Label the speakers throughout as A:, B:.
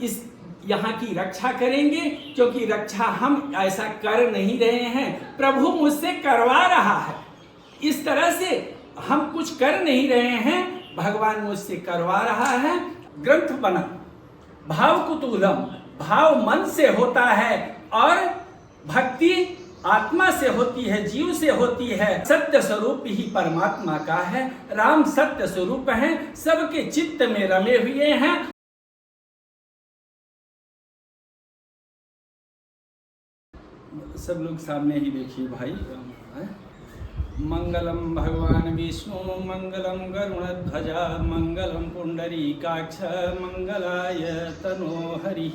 A: इस यहाँ की रक्षा करेंगे, क्योंकि रक्षा हम ऐसा कर नहीं रहे हैं, प्रभु मुझसे करवा रहा है। इस तरह से हम कुछ कर नहीं रहे हैं, भगवान मुझसे करवा रहा है। ग्रंथ बना भाव कुतूहलम, भाव मन से होता है और भक्ति आत्मा से होती है, जीव से होती है। सत्य स्वरूप ही परमात्मा का है, राम सत्य स्वरूप है, सबके चित्त में रमे हुए हैं। सब लोग सामने ही देखिए भाई। मंगलम भगवान विष्णु मंगलम गरुणध्वजा मंगलम पुंडरीकाक्ष मंगलाय तनोहरि।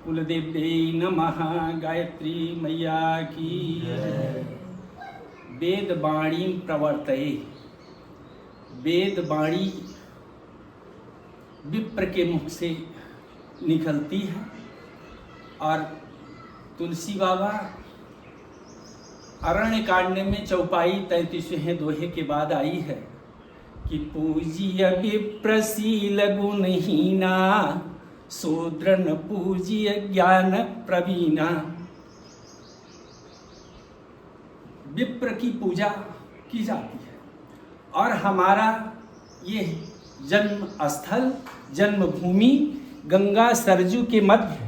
A: कुलदेव्यै नमः। गायत्री मैया की। वेद वाणी प्रवर्तये, वेद वाणी विप्र के मुख से निकलती है। और तुलसी बाबा अरण्य कांड में चौपाई 33वें दोहे के बाद आई है कि पूजिय विप्रशील गुणहीना शूद्र न पूजिय ज्ञान प्रवीणा। विप्र की पूजा की जाती है और हमारा ये जन्म स्थल, जन्मभूमि गंगा सरजू के मध्य है।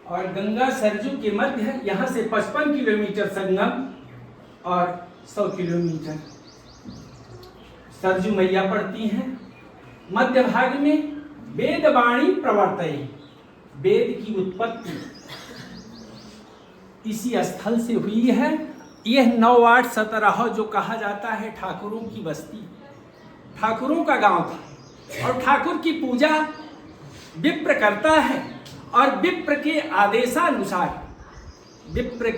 A: और गंगा सरजू के मध्य यहाँ से 55 किलोमीटर संगम और 100 किलोमीटर सरजू मैया पड़ती हैं। मध्य भाग में वेद वाणी प्रवर्तये, वेद की उत्पत्ति इसी स्थल से हुई है। यह 9-8-17 जो कहा जाता है ठाकुरों की बस्ती, ठाकुरों का गांव था। और ठाकुर की पूजा विप्र करता है और विप्र के आदेशानुसार विप्र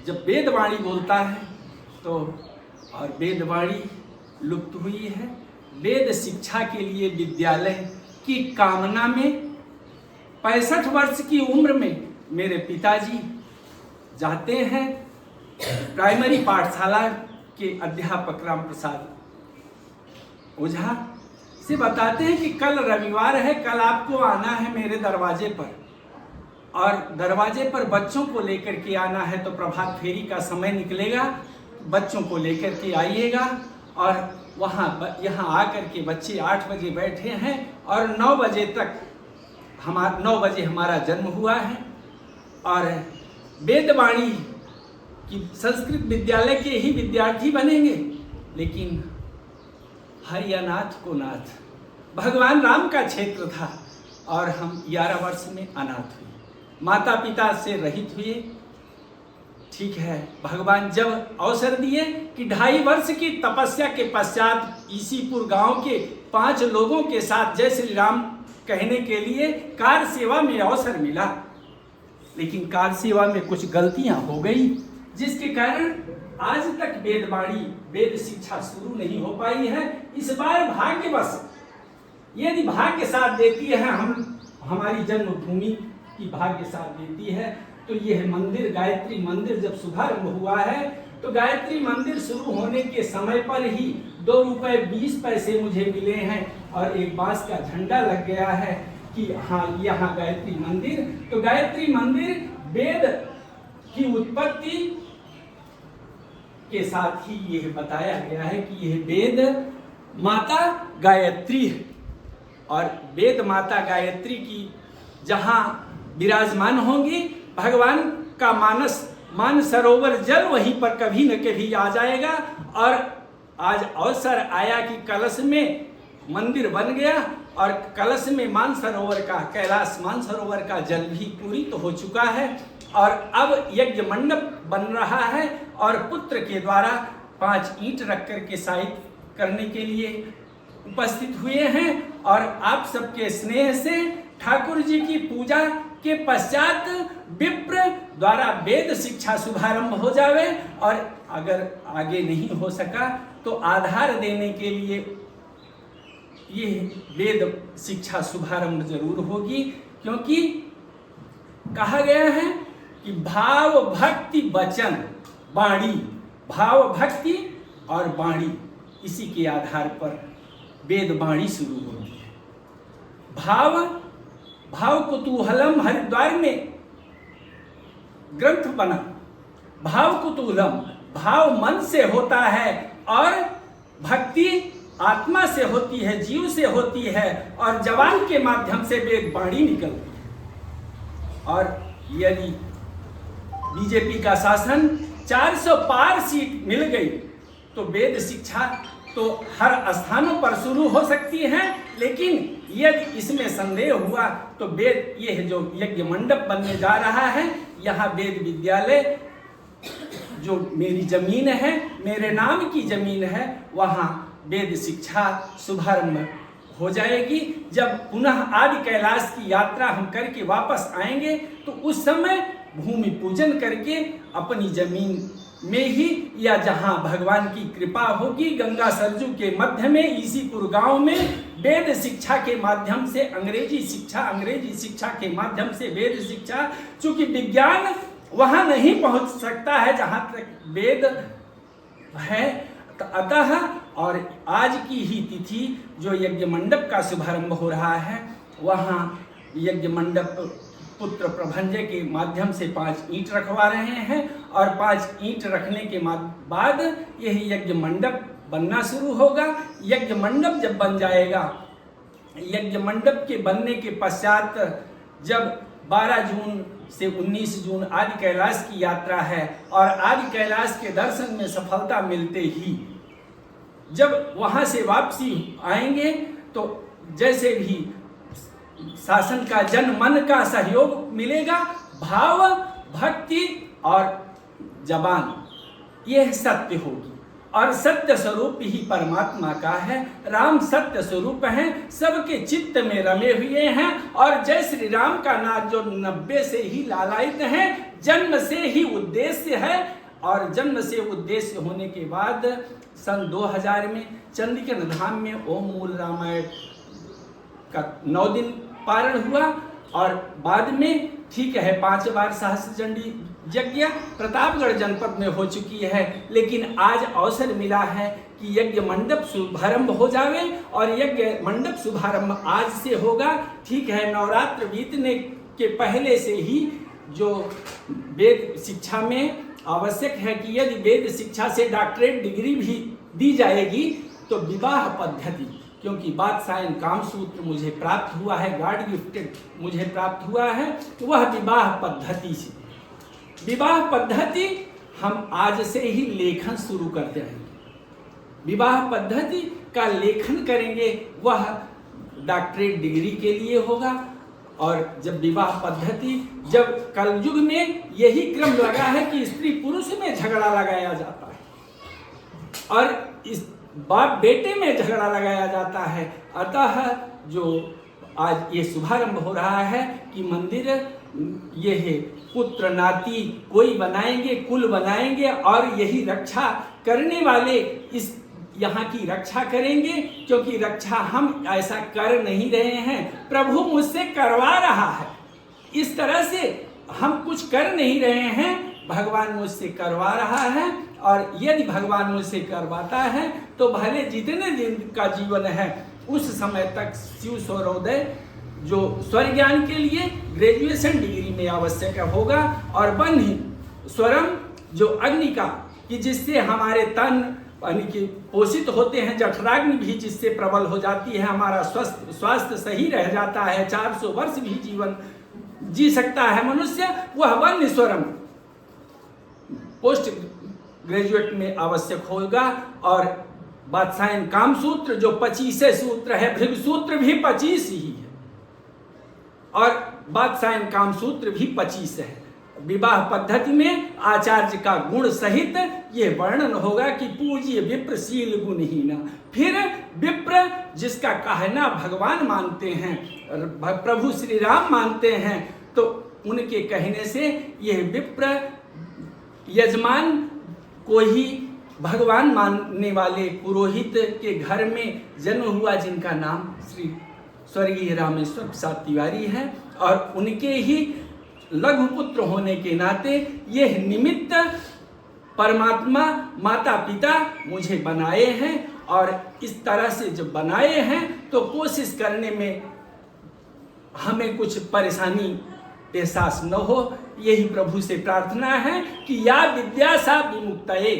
A: जब वेदवाणी बोलता है तो, और वेदवाणी लुप्त हुई है। वेद शिक्षा के लिए विद्यालय की कामना में 65 वर्ष की उम्र में मेरे पिताजी जाते हैं। प्राइमरी पाठशाला के अध्यापक राम प्रसाद ओझा से बताते हैं कि कल रविवार है, कल आपको आना है मेरे दरवाजे पर, और दरवाजे पर बच्चों को लेकर के आना है। तो प्रभात फेरी का समय निकलेगा, बच्चों को लेकर के आइएगा। और वहाँ यहाँ आकर के बच्चे 8 बजे बैठे हैं और 9 बजे तक 9 बजे हमारा जन्म हुआ है। और वेदवाणी की संस्कृत विद्यालय के ही विद्यार्थी बनेंगे, लेकिन हरियानाथ को नाथ भगवान राम का क्षेत्र था और हम 11 वर्ष में अनाथ हुए, माता पिता से रहित हुए। ठीक है, भगवान जब अवसर दिए कि 2.5 वर्ष की तपस्या के पश्चात ईसीपुर गांव के 5 लोगों के साथ जय श्री राम कहने के लिए कार सेवा में अवसर मिला, लेकिन कार सेवा में कुछ गलतियां हो गई, जिसके कारण आज तक वेदवाणी वेद शिक्षा शुरू नहीं हो पाई है। इस बार भाग्यवश यदि भाग्य साथ देती है, हमारी जन्मभूमि की भाग्य साथ देती है, तो यह मंदिर गायत्री मंदिर जब शुभारंभ हुआ है तो गायत्री मंदिर शुरू होने के समय पर ही 2 रुपए 20 पैसे मुझे मिले हैं और एक बांस का झंडा लग गया है कि हाँ यहाँ गायत्री मंदिर। तो गायत्री मंदिर वेद की उत्पत्ति के साथ ही यह बताया गया है कि यह वेद माता गायत्री है। और वेद माता गायत्री की जहाँ विराजमान होंगी, भगवान का मान सरोवर जल वहीं पर कभी न कभी आ जाएगा। और आज अवसर आया कि कलश में मंदिर बन गया और कलश में मानसरोवर का, कैलाश मानसरोवर का जल भी पूरित हो चुका है। और अब यज्ञ मंडप बन रहा है और पुत्र के द्वारा 5 ईंट रख कर के शायद करने के लिए उपस्थित हुए हैं। और आप सबके स्नेह से ठाकुर जी की पूजा के पश्चात विप्र द्वारा वेद शिक्षा शुभारंभ हो जावे। और अगर आगे नहीं हो सका तो आधार देने के लिए ये वेद शिक्षा शुभारंभ जरूर होगी, क्योंकि कहा गया है कि भाव भक्ति वचन वाणी, भाव भक्ति और वाणी, इसी के आधार पर वेद वाणी शुरू होती है। भाव कुतूहलम हरिद्वार में ग्रंथ बना। भाव कुतूहलम, भाव मन से होता है और भक्ति आत्मा से होती है, जीव से होती है और जबान के माध्यम से वेद वाणी निकलती है। और यदि बीजेपी का शासन 400 पार सीट मिल गई तो वेद शिक्षा तो हर स्थानों पर शुरू हो सकती है, लेकिन यदि इसमें संदेह हुआ तो वेद, यह जो यज्ञ मंडप बनने जा रहा है, यहाँ वेद विद्यालय जो मेरी जमीन है, मेरे नाम की जमीन है, वहाँ वेद शिक्षा शुभारंभ हो जाएगी। जब पुनः आदि कैलाश की यात्रा हम करके वापस आएंगे तो उस समय भूमि पूजन करके अपनी जमीन में ही या जहां भगवान की कृपा होगी, गंगा सरजू के मध्य में ईसीपुर गांव में वेद शिक्षा के माध्यम से अंग्रेजी शिक्षा के माध्यम से वेद शिक्षा, चूंकि विज्ञान वहां नहीं पहुंच सकता है जहां तक वेद है, तो अतः और आज की ही तिथि जो यज्ञ मंडप का शुभारंभ हो रहा है, वहां यज्ञ मंडप पुत्र प्रभंजय के माध्यम से 5 ईंट रखवा रहे हैं और 5 ईंट रखने के बाद यह यज्ञ मंडप बनना शुरू होगा। यज्ञ मंडप जब बन जाएगा, यज्ञ मंडप के बनने के पश्चात जब 12 जून से 19 जून आदि कैलाश की यात्रा है और आदि कैलाश के दर्शन में सफलता मिलते ही जब वहां से वापसी आएंगे तो जैसे भी शासन का जन मन का सहयोग मिलेगा, भाव भक्ति और जबान यह सत्य होगी और सत्य स्वरूप ही परमात्मा का है। राम सत्य स्वरूप हैं, सबके चित्त में रमे हुए हैं और जय श्री राम का नाम जो 90 से ही लालायित है, जन्म से ही उद्देश्य है और जन्म से उद्देश्य होने के बाद सन 2000 में चंडीगढ़ धाम में ओम मूल रामायण का 9 दिन पारण हुआ और बाद में ठीक है 5 बार सहस्त्र चंडी यज्ञ प्रतापगढ़ जनपद में हो चुकी है, लेकिन आज अवसर मिला है कि यज्ञ मंडप शुभारंभ हो जावे और यज्ञ मंडप शुभारंभ आज से होगा। ठीक है, नवरात्र बीतने के पहले से ही जो वेद शिक्षा में आवश्यक है कि यदि वेद शिक्षा से डॉक्टरेट डिग्री भी दी जाएगी तो विवाह पद्धति, क्योंकि बादशाह कामसूत्र मुझे प्राप्त हुआ है, गॉड गिफ्टेड मुझे प्राप्त हुआ है, तो वह विवाह पद्धति से, विवाह पद्धति हम आज से ही लेखन शुरू कर देंगे। विवाह पद्धति का लेखन करेंगे, वह डॉक्टरेट डिग्री के लिए होगा। और जब विवाह पद्धति, जब कलयुग में यही क्रम लगा है कि स्त्री पुरुष में झगड़ा लगाया जाता है और इस बाप बेटे में झगड़ा लगाया जाता है, अतः जो आज ये शुभारंभ हो रहा है कि मंदिर ये है पुत्र नाती कोई बनाएंगे, कुल बनाएंगे और यही रक्षा करने वाले इस यहाँ की रक्षा करेंगे, क्योंकि रक्षा हम ऐसा कर नहीं रहे हैं, प्रभु मुझसे करवा रहा है। इस तरह से हम कुछ कर नहीं रहे हैं, भगवान मुझसे करवा रहा है और यदि भगवान मुझसे करवाता है तो भले जितने दिन का जीवन है उस समय तक शिव स्वरोदय जो स्वर ज्ञान के लिए ग्रेजुएशन डिग्री में आवश्यक होगा और बन ही स्वरम जो अग्नि का कि जिससे हमारे तन यानी कि पोषित होते हैं, जठराग्नि भी जिससे प्रबल हो जाती है, हमारा स्वास्थ्य सही रह जाता है, 400 वर्ष भी जीवन जी सकता है मनुष्य, वह वन स्वरम पोस्ट ग्रेजुएट में आवश्यक होगा। और बादशाह कामसूत्र जो 25 सूत्र है, भृगु सूत्र भी 25 ही है और बादशाह कामसूत्र भी 25 है। विवाह पद्धति में आचार्य का गुण सहित ये वर्णन होगा कि पूज्य विप्रशील गुणहीना। फिर विप्र जिसका कहना भगवान मानते हैं, प्रभु श्री राम मानते हैं, तो उनके कहने से यह विप्र यजमान को ही भगवान मानने वाले पुरोहित के घर में जन्म हुआ, जिनका नाम श्री स्वर्गीय रामेश्वर प्रसाद तिवारी है और उनके ही लघु पुत्र होने के नाते यह निमित्त परमात्मा माता पिता मुझे बनाए हैं और इस तरह से जब बनाए हैं तो कोशिश करने में हमें कुछ परेशानी एहसास न हो। यही प्रभु से प्रार्थना है कि या विद्या सा विमुक्तये,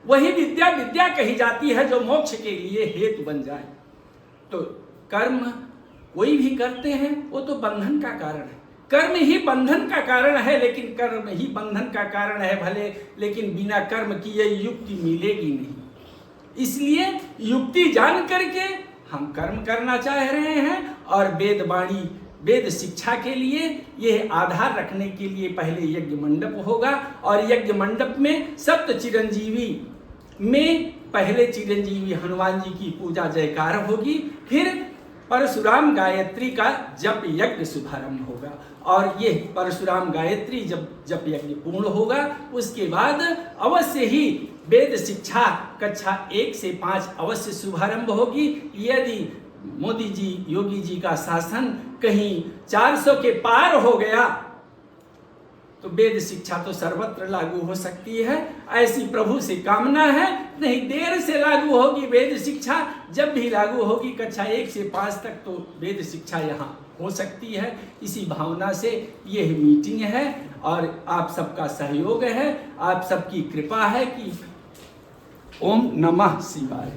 A: वही विद्या विद्या कही जाती है जो मोक्ष के लिए हेतु बन जाए। तो कर्म कोई भी करते हैं वो तो बंधन का कारण है, कर्म ही बंधन का कारण है, लेकिन कर्म ही बंधन का कारण है भले, लेकिन बिना कर्म किए युक्ति मिलेगी नहीं। इसलिए युक्ति जान करके हम कर्म करना चाह रहे हैं, और वेद वाणी वेद शिक्षा के लिए यह आधार रखने के लिए पहले यज्ञ मंडप होगा, और यज्ञ मंडप में सप्त चिरंजीवी में पहले चिरंजीवी हनुमान जी की पूजा जयकार होगी, फिर परशुराम गायत्री का जप यज्ञ शुभारंभ होगा, और ये परशुराम गायत्री जब जप यज्ञ पूर्ण होगा उसके बाद अवश्य ही वेद शिक्षा कक्षा 1 से 5 अवश्य शुभारंभ होगी। यदि मोदी जी योगी जी का शासन कहीं 400 के पार हो गया तो वेद शिक्षा तो सर्वत्र लागू हो सकती है, ऐसी प्रभु से कामना है। नहीं देर से लागू होगी वेद शिक्षा, जब भी लागू होगी कक्षा 1 से 5 तक तो वेद शिक्षा यहाँ हो सकती है। इसी भावना से यह मीटिंग है, और आप सबका सहयोग है, आप सबकी कृपा है कि ओम नमः शिवाय।